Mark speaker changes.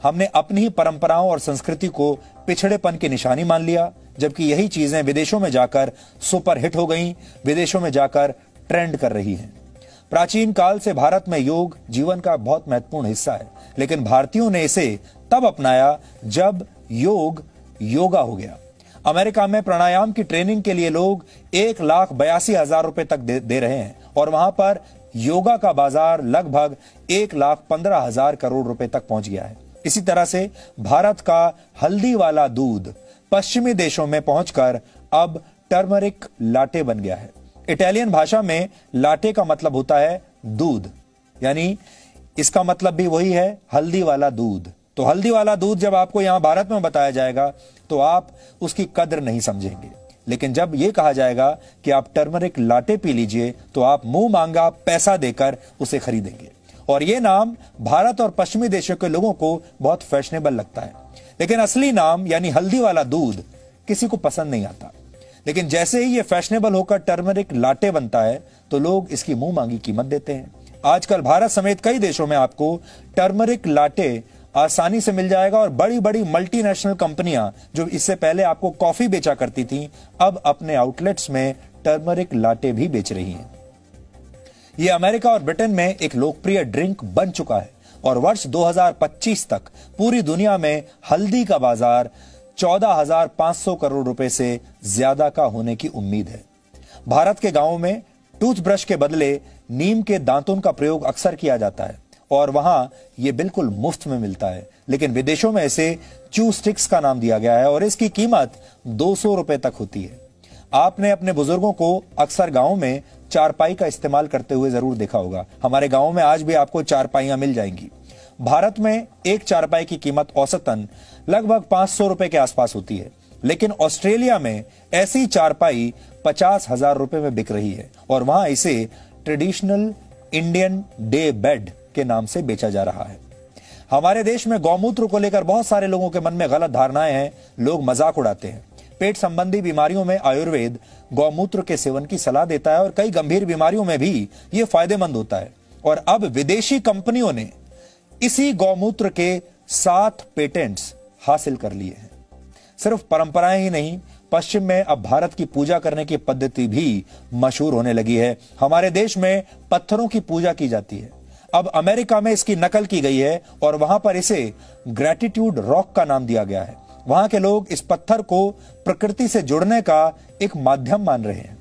Speaker 1: हमने अपनी ही परंपराओं और संस्कृति को पिछड़ेपन की निशानी मान लिया, जबकि यही चीजें विदेशों में जाकर सुपरहिट हो गईं, विदेशों में जाकर ट्रेंड कर रही हैं। प्राचीन काल से भारत में योग जीवन का बहुत महत्वपूर्ण हिस्सा है, लेकिन भारतीयों ने इसे तब अपनाया जब योग योगा हो गया। अमेरिका में प्राणायाम की ट्रेनिंग के लिए लोग 1,82,000 रुपए तक दे रहे हैं और वहां पर योगा का बाजार लगभग 1,15,000 करोड़ रुपए तक पहुंच गया है। इसी तरह से भारत का हल्दी वाला दूध पश्चिमी देशों में पहुंचकर अब टर्मरिक लाटे बन गया है। इटालियन भाषा में लाटे का मतलब होता है दूध, यानी इसका मतलब भी वही है, हल्दी वाला दूध। तो हल्दी वाला दूध जब आपको यहां भारत में बताया जाएगा तो आप उसकी कद्र नहीं समझेंगे, लेकिन जब यह कहा जाएगा कि आप टर्मरिक लाटे पी लीजिए तो आप मुंह मांगा पैसा देकर उसे खरीदेंगे। और यह नाम भारत और पश्चिमी देशों के लोगों को बहुत फैशनेबल लगता है, लेकिन असली नाम यानी हल्दी वाला दूध किसी को पसंद नहीं आता। लेकिन जैसे ही यह फैशनेबल होकर टर्मरिक लाटे बनता है तो लोग इसकी मुंह मांगी कीमत देते हैं। आजकल भारत समेत कई देशों में आपको टर्मरिक लाटे आसानी से मिल जाएगा और बड़ी बड़ी मल्टीनेशनल कंपनियां जो इससे पहले आपको कॉफी बेचा करती थीं, अब अपने आउटलेट्स में टर्मरिक लाटे भी बेच रही हैं। यह अमेरिका और ब्रिटेन में एक लोकप्रिय ड्रिंक बन चुका है और वर्ष 2025 तक पूरी दुनिया में हल्दी का बाजार 14,500 करोड़ रुपए से ज्यादा का होने की उम्मीद है। भारत के गांवों में टूथब्रश के बदले नीम के दांतों का प्रयोग अक्सर किया जाता है और वहां यह बिल्कुल मुफ्त में मिलता है, लेकिन विदेशों में इसे च्यू स्टिक्स का नाम दिया गया है और इसकी कीमत 200 रुपए तक होती है। आपने अपने बुजुर्गों को अक्सर गांव में चारपाई का इस्तेमाल करते हुए जरूर देखा होगा। हमारे गांव में आज भी आपको चारपाइयां मिल जाएंगी। भारत में एक चारपाई की कीमत औसतन लगभग 500 रुपए के आसपास होती है, लेकिन ऑस्ट्रेलिया में ऐसी चारपाई 50,000 रुपए में बिक रही है और वहां इसे ट्रेडिशनल इंडियन डे बेड के नाम से बेचा जा रहा है। हमारे देश में गौमूत्र को लेकर बहुत सारे लोगों के मन में गलत धारणाएं हैं, लोग मजाक उड़ाते हैं। पेट संबंधी बीमारियों में आयुर्वेद गौमूत्र के सेवन की सलाह देता है और कई गंभीर बीमारियों में भी यह फायदेमंद होता है। और अब विदेशी कंपनियों ने इसी गौमूत्र के 7 पेटेंट्स हासिल कर लिए हैं। सिर्फ परंपराएं ही नहीं, पश्चिम में अब भारत की पूजा करने की पद्धति भी मशहूर होने लगी है। हमारे देश में पत्थरों की पूजा की जाती है, अब अमेरिका में इसकी नकल की गई है और वहां पर इसे ग्रेटिट्यूड रॉक का नाम दिया गया है। वहां के लोग इस पत्थर को प्रकृति से जुड़ने का एक माध्यम मान रहे हैं।